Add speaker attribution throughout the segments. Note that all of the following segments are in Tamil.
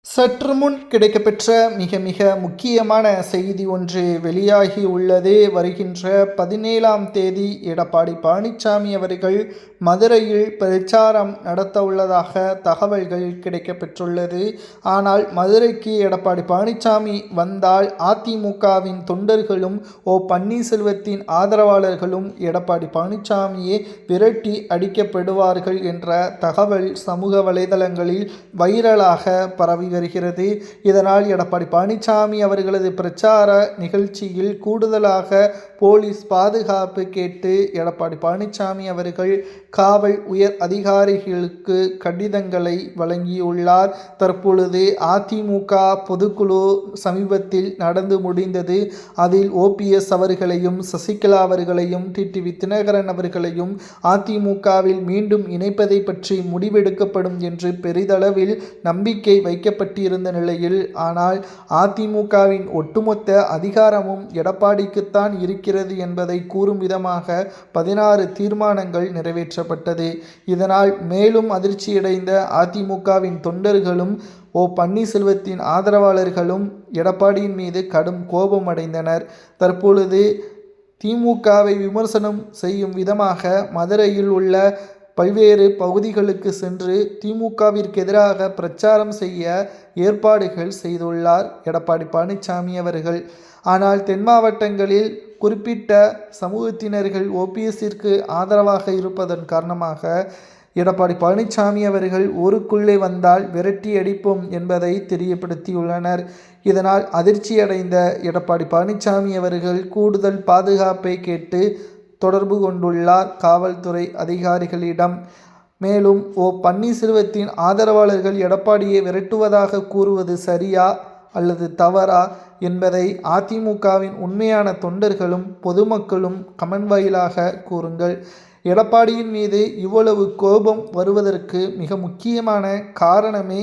Speaker 1: சற்று முன் கிடைக்கப்பெற்ற மிக மிக முக்கியமான செய்தி ஒன்று வெளியாகி உள்ளது. வருகின்ற 17ஆம் தேதி எடப்பாடி பழனிசாமி அவர்கள் மதுரையில் பிரச்சாரம் நடத்த உள்ளதாக தகவல்கள் கிடைக்கப்பெற்றுள்ளது. ஆனால் மதுரைக்கு எடப்பாடி பழனிசாமி வந்தால் அதிமுகவின் தொண்டர்களும் பன்னீர்செல்வத்தின் ஆதரவாளர்களும் எடப்பாடி பழனிசாமியை விரட்டி அடிக்கப்படுவார்கள் என்ற தகவல் சமூக வலைதளங்களில் வைரலாக பரவி வருகிறது. இதனால் எடப்பாடி பழனிசாமி அவர்களது பிரச்சார நிகழ்ச்சியில் கூடுதலாக போலீஸ் பாதுகாப்பு கேட்டு எடப்பாடி பழனிசாமி அவர்கள் காவல் உயர் அதிகாரிகளுக்கு கடிதங்களை வழங்கியுள்ளார். தற்பொழுது அதிமுக பொதுக்குழு சமீபத்தில் நடந்து முடிந்தது. அதில் ஓபிஎஸ் அவர்களையும் சசிகலா அவர்களையும் டிடிவி தினகரன் அவர்களையும் அதிமுகவில் மீண்டும் இணைப்பதை பற்றி முடிவெடுக்கப்படும் என்று பெரிதளவில் நம்பிக்கை வைக்கப்பட்டிருந்த நிலையில், ஆனால் அதிமுகவின் ஒட்டுமொத்த அதிகாரமும் எடப்பாடிக்குத்தான் இருக்கிறது என்பதை கூறும் விதமாக 16 தீர்மானங்கள் நிறைவேற்றப்பட்டது. இதனால் மேலும் அதிர்ச்சியடைந்த அதிமுகவின் தொண்டர்களும் பன்னீர்செல்வத்தின் ஆதரவாளர்களும் எடப்பாடியின் மீது கடும் கோபமடைந்தனர். தற்பொழுது திமுகவை விமர்சனம் செய்யும் விதமாக மதுரையில் உள்ள பல்வேறு பகுதிகளுக்கு சென்று திமுகவிற்கு எதிராக பிரச்சாரம் செய்ய ஏற்பாடுகள் செய்துள்ளார் எடப்பாடி பழனிசாமி அவர்கள். ஆனால் தென் மாவட்டங்களில் குறிப்பிட்ட சமூகத்தினர்கள் ஓபிஎஸ்ஸிற்கு ஆதரவாக இருப்பதன் காரணமாக எடப்பாடி பழனிசாமி அவர்கள் ஊருக்குள்ளே வந்தால் விரட்டி அடிப்போம் என்பதை தெரியப்படுத்தியுள்ளனர். இதனால் அதிர்ச்சியடைந்த எடப்பாடி பழனிசாமி அவர்கள் கூடுதல் பாதுகாப்பை கேட்டு தொடர்பு கொண்டுள்ளார் காவல்துறை அதிகாரிகளிடம். மேலும் பன்னீர்செல்வத்தின் ஆதரவாளர்கள் எடப்பாடியை விரட்டுவதாக கூறுவது சரியா அல்லது தவறா என்பதை அதிமுகவின் உண்மையான தொண்டர்களும் பொதுமக்களும் கமெண்ட் வாயிலாக கூறுங்கள். எடப்பாடியின் மீது இவ்வளவு கோபம் வருவதற்கு மிக முக்கியமான காரணமே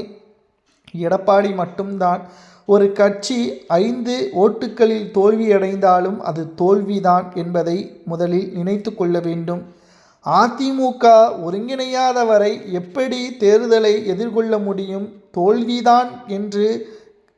Speaker 1: எடப்பாடி மட்டும்தான். ஒரு கட்சி 5 ஓட்டுகளில் தோல்வியடைந்தாலும் அது தோல்விதான் என்பதை முதலில் நினைத்து கொள்ள வேண்டும். அதிமுக ஒருங்கிணையாத வரை எப்படி தேர்தலை எதிர்கொள்ள முடியும்? தோல்விதான் என்று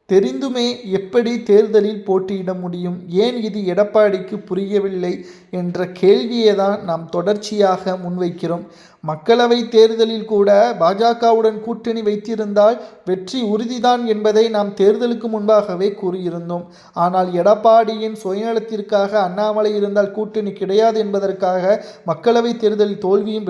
Speaker 1: தெரிந்துமே எப்படி தேர்தலில் போட்டியிட முடியும்? ஏன் இது எடப்பாடிக்கு புரியவில்லை என்ற கேள்வியை தான் நாம் தொடர்ச்சியாக முன்வைக்கிறோம். மக்களவை தேர்தலில் கூட பாஜகவுடன் கூட்டணி வைத்திருந்தால் வெற்றி உறுதிதான் என்பதை நாம் தேர்தலுக்கு முன்பாகவே கூறியிருந்தோம். ஆனால் எடப்பாடியின் சுயநலத்திற்காக அண்ணாமலை இருந்தால் கூட்டணி கிடையாது என்பதற்காக மக்களவை தேர்தலில் தோல்வியும்